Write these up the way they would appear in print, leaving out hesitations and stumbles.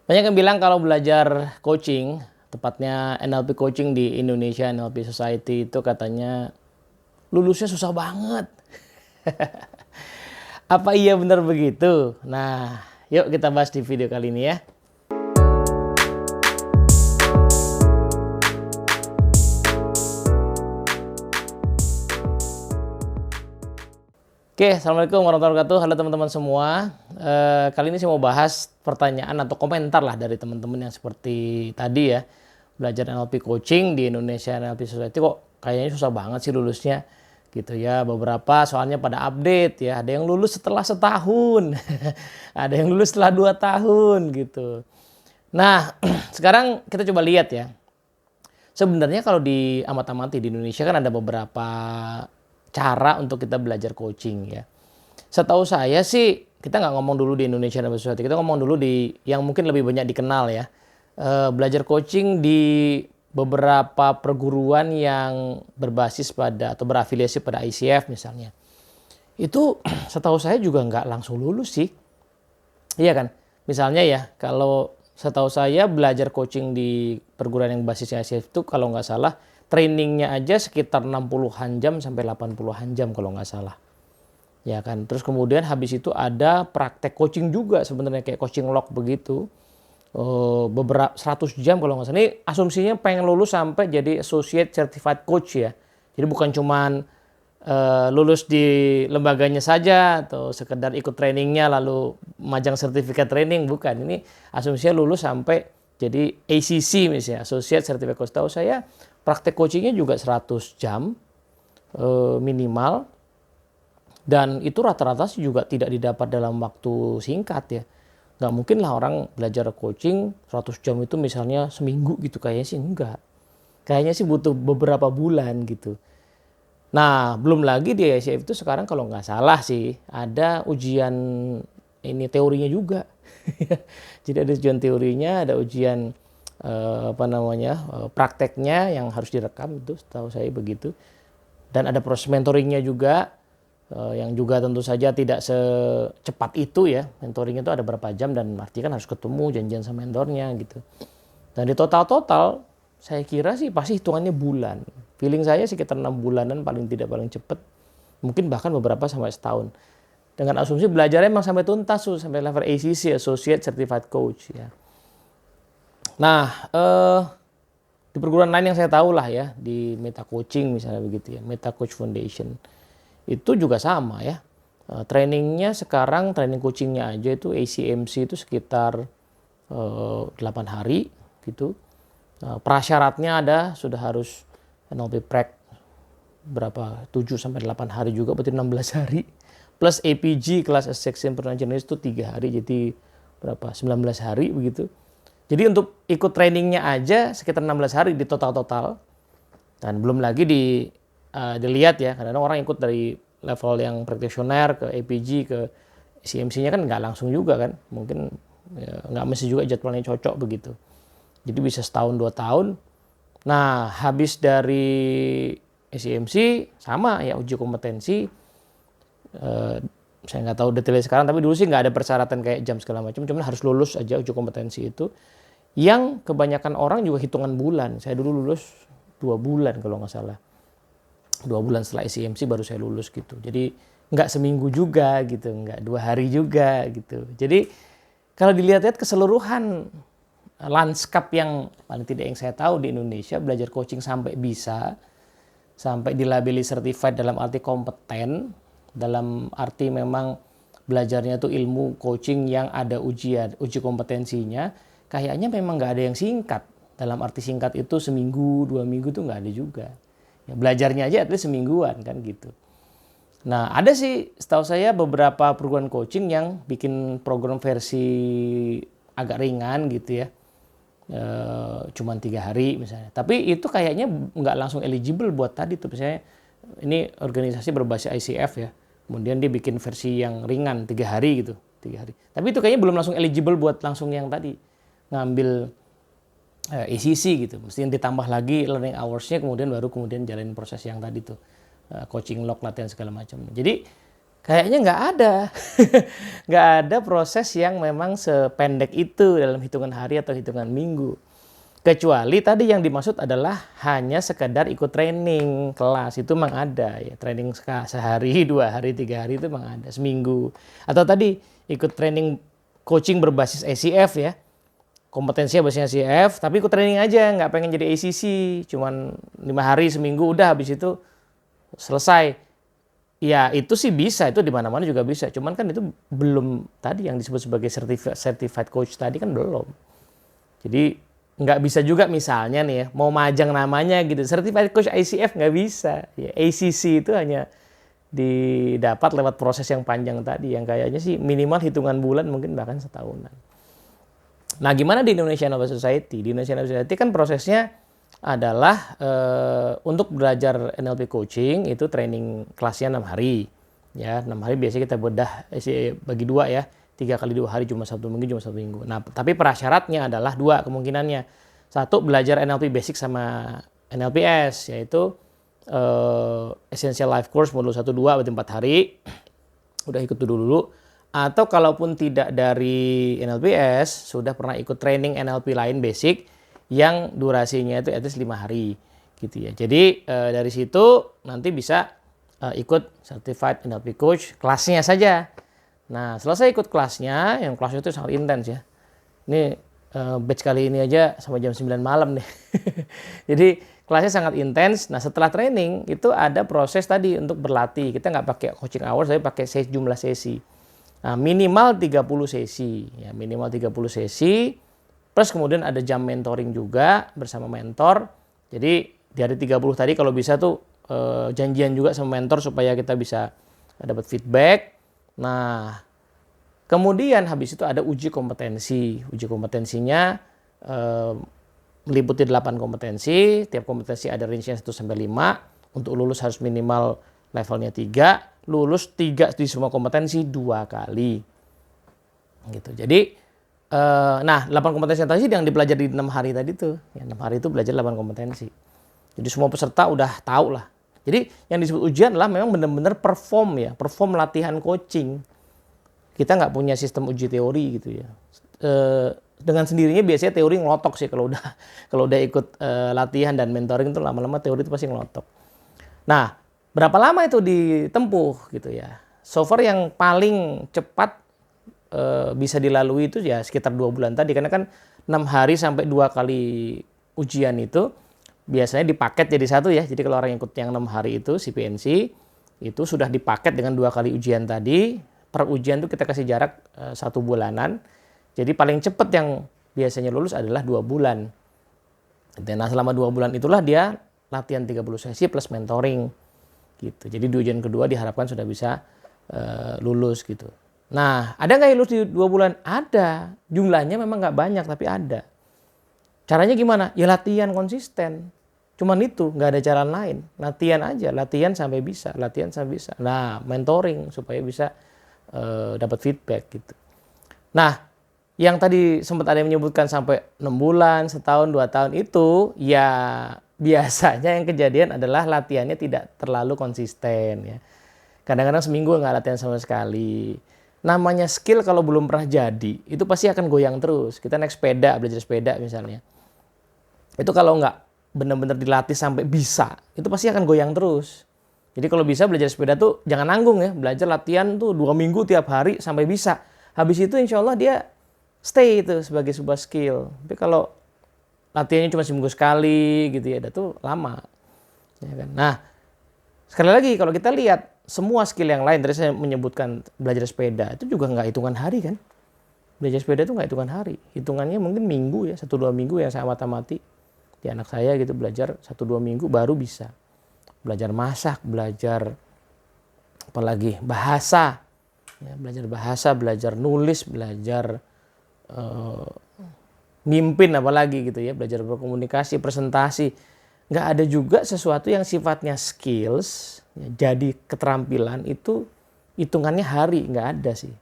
Banyak yang bilang kalau belajar coaching, tepatnya NLP coaching di Indonesia, NLP Society itu katanya lulusnya susah banget. Apa iya benar begitu? Nah, yuk kita bahas di video kali ini ya. Oke, Assalamualaikum warahmatullahi wabarakatuh. Halo teman-teman semua. Kali ini saya mau bahas pertanyaan atau komentar lah dari teman-teman yang seperti tadi ya. Belajar NLP coaching di Indonesia NLP Society kok kayaknya susah banget sih lulusnya. Gitu ya, beberapa soalnya pada update ya. Ada yang lulus setelah setahun. Ada yang lulus setelah 2 tahun gitu. Nah, sekarang kita coba lihat ya. Sebenarnya kalau di amati di Indonesia kan ada beberapa cara untuk kita belajar coaching ya. Setahu saya sih kita nggak ngomong dulu di Indonesia dan Society, kita ngomong dulu di yang mungkin lebih banyak dikenal ya. Belajar coaching di beberapa perguruan yang berbasis pada atau berafiliasi pada ICF misalnya. Itu setahu saya juga nggak langsung lulus sih. Iya kan? Misalnya ya, kalau setahu saya belajar coaching di perguruan yang basisnya ICF itu kalau nggak salah trainingnya aja sekitar 60-an jam sampai 80-an jam kalau nggak salah. Ya kan. Terus kemudian habis itu ada praktek coaching juga sebenarnya kayak coaching log begitu. Beberapa 100 jam kalau nggak salah. Ini asumsinya pengen lulus sampai jadi associate certified coach ya. Jadi bukan cuman lulus di lembaganya saja atau sekedar ikut trainingnya lalu majang sertifikat training, bukan. Ini asumsinya lulus sampai jadi ACC misalnya, Associate Certified Coach. Tahu saya praktek coachingnya juga 100 jam minimal, dan itu rata-rata juga tidak didapat dalam waktu singkat ya. Nggak mungkin lah orang belajar coaching 100 jam itu misalnya seminggu gitu, kayaknya sih enggak. Kayaknya sih butuh beberapa bulan gitu. Nah, belum lagi di ICF itu sekarang kalau nggak salah sih ada ujian ini teorinya juga. Jadi ada ujian teorinya, ada ujian prakteknya yang harus direkam, itu setahu saya begitu. Dan ada proses mentoringnya juga yang juga tentu saja tidak secepat itu ya. Mentoring itu ada berapa jam dan artinya kan harus ketemu janjian sama mentornya gitu. Dan di total saya kira sih pasti hitungannya bulan. Feeling saya sekitar 6 bulanan paling tidak, paling cepat. Mungkin bahkan beberapa sampai setahun. Dengan asumsi belajarnya emang sampai tuntas tuh, sampai level ACC, Associate Certified Coach ya. Nah, di perguruan lain yang saya tahu lah ya, di Meta Coaching misalnya begitu ya, Meta Coach Foundation. Itu juga sama ya. Trainingnya sekarang, training coachingnya aja itu ACMC itu sekitar 8 hari gitu. Prasyaratnya ada, sudah harus NLP Prac berapa 7 sampai 8 hari juga, berarti 16 hari. Plus APG kelas Section International itu 3 hari, jadi berapa 19 hari begitu. Jadi untuk ikut trainingnya aja sekitar 16 hari di total. Dan belum lagi dilihat ya, kadang-kadang orang ikut dari level yang practitioner ke APG ke CMC-nya kan nggak langsung juga kan, mungkin ya, nggak mesti juga jadwalnya cocok begitu. Jadi bisa setahun 2 tahun. Nah, habis dari SCMC sama ya uji kompetensi. Saya nggak tahu detailnya sekarang, tapi dulu sih nggak ada persyaratan kayak jam segala macam. Cuman harus lulus aja uji kompetensi itu. Yang kebanyakan orang juga hitungan bulan. Saya dulu lulus 2 bulan kalau nggak salah. 2 bulan setelah SCMC baru saya lulus gitu. Jadi nggak seminggu juga gitu, nggak 2 hari juga gitu. Jadi kalau dilihat-lihat keseluruhan lanskap yang paling tidak yang saya tahu di Indonesia belajar coaching sampai bisa, sampai dilabeli certified dalam arti kompeten, dalam arti memang belajarnya tuh ilmu coaching yang ada uji kompetensinya, kayaknya memang nggak ada yang singkat. Dalam arti singkat itu seminggu, 2 minggu tuh nggak ada juga. Ya, belajarnya aja at least semingguan kan gitu. Nah, ada sih setahu saya beberapa perguruan coaching yang bikin program versi agak ringan gitu ya. Cuman 3 hari misalnya. Tapi itu kayaknya nggak langsung eligible buat tadi tuh. Misalnya ini organisasi berbasis ICF ya. Kemudian dia bikin versi yang ringan 3 hari gitu. 3 hari. Tapi itu kayaknya belum langsung eligible buat langsung yang tadi. Ngambil ACC gitu. Mesti ditambah lagi learning hours-nya kemudian baru kemudian jalanin proses yang tadi tuh. Coaching log, latihan segala macam. Jadi Kayaknya nggak ada. Nggak ada proses yang memang sependek itu dalam hitungan hari atau hitungan minggu. Kecuali tadi yang dimaksud adalah hanya sekedar ikut training kelas, itu memang ada ya, training sehari, 2 hari, 3 hari itu memang ada, seminggu. Atau tadi ikut training coaching berbasis ACF ya, kompetensinya basisnya ACF, tapi ikut training aja, nggak pengen jadi ACC, cuman 5 hari seminggu udah, habis itu selesai. Ya itu sih bisa, itu di mana-mana juga bisa, cuman kan itu belum tadi yang disebut sebagai certified coach tadi kan belum. Jadi nggak bisa juga misalnya nih ya, mau majang namanya gitu, certified coach ICF nggak bisa. Ya, ACC itu hanya didapat lewat proses yang panjang tadi, yang kayaknya sih minimal hitungan bulan, mungkin bahkan setahunan. Nah, gimana di Indonesian Open Society? Di Indonesian Open Society kan prosesnya adalah untuk belajar NLP coaching itu training kelasnya 6 hari. Ya, 6 hari biasanya kita bedah bagi 2 ya. 3 kali 2 hari, cuma Sabtu Minggu, cuma Sabtu Minggu. Nah, tapi prasyaratnya adalah 2 kemungkinannya. Satu, belajar NLP Basic sama NLPS, yaitu Essential Life Course modul 1-2 berarti 4 hari. Udah ikut dulu. Atau kalaupun tidak dari NLPS, sudah pernah ikut training NLP lain basic yang durasinya itu at least 5 hari. Gitu ya. Jadi dari situ nanti bisa ikut Certified NLP Coach kelasnya saja. Nah, selesai ikut kelasnya, yang kelasnya itu sangat intens ya. Ini batch kali ini aja sampai jam 9 malam nih. Jadi kelasnya sangat intens. Nah, setelah training itu ada proses tadi untuk berlatih. Kita nggak pakai coaching hours, tapi pakai jumlah sesi. Nah, minimal 30 sesi. Ya, minimal 30 sesi. Plus kemudian ada jam mentoring juga bersama mentor. Jadi dari 30 tadi kalau bisa tuh janjian juga sama mentor supaya kita bisa dapat feedback. Nah, kemudian habis itu ada uji kompetensi. Uji kompetensinya meliputi 8 kompetensi. Tiap kompetensi ada range-nya 1-5. Untuk lulus harus minimal levelnya 3. Lulus 3 di semua kompetensi 2 kali. Gitu. Jadi, nah 8 kompetensi tadi yang dipelajari di 6 hari tadi tuh. Ya, 6 hari itu belajar 8 kompetensi. Jadi semua peserta udah tahu lah. Jadi yang disebut ujian adalah memang benar-benar perform ya, perform latihan coaching. Kita nggak punya sistem uji teori gitu ya. Dengan sendirinya biasanya teori ngelotok sih kalau udah ikut latihan dan mentoring itu lama-lama teori itu pasti ngelotok. Nah, berapa lama itu ditempuh gitu ya? So far yang paling cepat bisa dilalui itu ya sekitar 2 bulan tadi, karena kan 6 hari sampai 2 kali ujian itu biasanya dipaket jadi satu ya. Jadi kalau orang yang ikut yang 6 hari itu CPNC itu sudah dipaket dengan 2 kali ujian tadi. Per ujian itu kita kasih jarak 1 bulanan. Jadi paling cepat yang biasanya lulus adalah 2 bulan. Nah, selama 2 bulan itulah dia latihan 30 sesi plus mentoring gitu. Jadi di ujian kedua diharapkan sudah bisa lulus gitu. Nah, ada nggak yang lulus di 2 bulan? Ada. Jumlahnya memang nggak banyak tapi ada. Caranya gimana? Ya latihan konsisten. Cuman itu, nggak ada cara lain. Latihan aja, latihan sampai bisa, latihan sampai bisa. Nah, mentoring supaya bisa dapat feedback gitu. Nah, yang tadi sempat ada yang menyebutkan sampai 6 bulan, setahun, 2 tahun itu, ya biasanya yang kejadian adalah latihannya tidak terlalu konsisten ya. Kadang-kadang seminggu nggak latihan sama sekali. Namanya skill kalau belum pernah jadi, itu pasti akan goyang terus. Kita naik sepeda, belajar sepeda misalnya. Itu kalau nggak benar-benar dilatih sampai bisa, itu pasti akan goyang terus. Jadi kalau bisa belajar sepeda tuh jangan nanggung ya. Belajar latihan tuh 2 minggu tiap hari sampai bisa. Habis itu insya Allah dia stay itu sebagai sebuah skill. Tapi kalau latihannya cuma seminggu sekali gitu ya, itu tuh lama. Ya kan? Nah, sekali lagi kalau kita lihat semua skill yang lain, tadi saya menyebutkan belajar sepeda, itu juga nggak hitungan hari kan. Belajar sepeda itu nggak hitungan hari. Hitungannya mungkin minggu ya, 1-2 minggu yang saya amati. Di anak saya gitu belajar 1-2 minggu baru bisa. Belajar masak, belajar apalagi bahasa. Ya, belajar bahasa, belajar nulis, belajar mimpin apalagi gitu ya, belajar berkomunikasi, presentasi. Nggak ada juga sesuatu yang sifatnya skills, ya, jadi keterampilan itu hitungannya hari, nggak ada sih.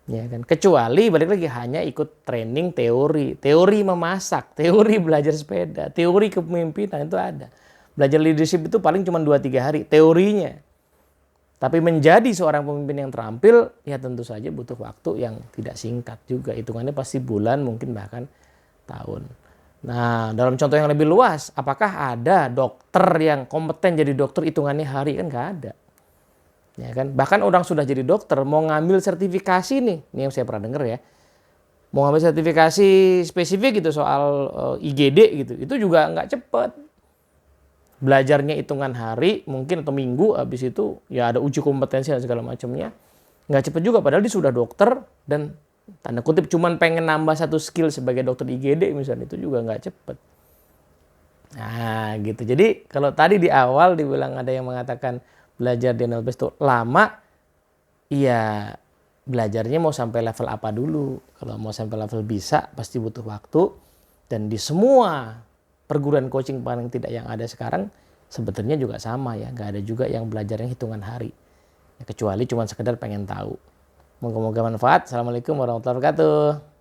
Ya kan? Kecuali balik lagi hanya ikut training teori memasak, teori belajar sepeda, teori kepemimpinan itu ada. Belajar leadership itu paling cuma 2-3 hari teorinya. Tapi menjadi seorang pemimpin yang terampil, ya tentu saja butuh waktu yang tidak singkat juga. Hitungannya pasti bulan, mungkin bahkan tahun. Nah, dalam contoh yang lebih luas, apakah ada dokter yang kompeten jadi dokter hitungannya hari? Kan nggak ada. Ya kan? Bahkan orang sudah jadi dokter, mau ngambil sertifikasi nih, ini yang saya pernah dengar ya, mau ngambil sertifikasi spesifik gitu soal IGD gitu, itu juga nggak cepet. Belajarnya hitungan hari mungkin atau minggu, habis itu ya ada uji kompetensi dan segala macamnya. Nggak cepet juga, padahal dia sudah dokter dan tanda kutip cuman pengen nambah satu skill sebagai dokter IGD misalnya, itu juga nggak cepet. Nah gitu, jadi kalau tadi di awal dibilang ada yang mengatakan belajar di NLP itu lama, iya belajarnya mau sampai level apa dulu. Kalau mau sampai level bisa pasti butuh waktu, dan di semua perguruan coaching paling tidak yang ada sekarang sebetulnya juga sama ya, nggak ada juga yang belajarnya hitungan hari ya, kecuali cuma sekedar pengen tahu. Moga-moga manfaat. Assalamualaikum warahmatullahi wabarakatuh.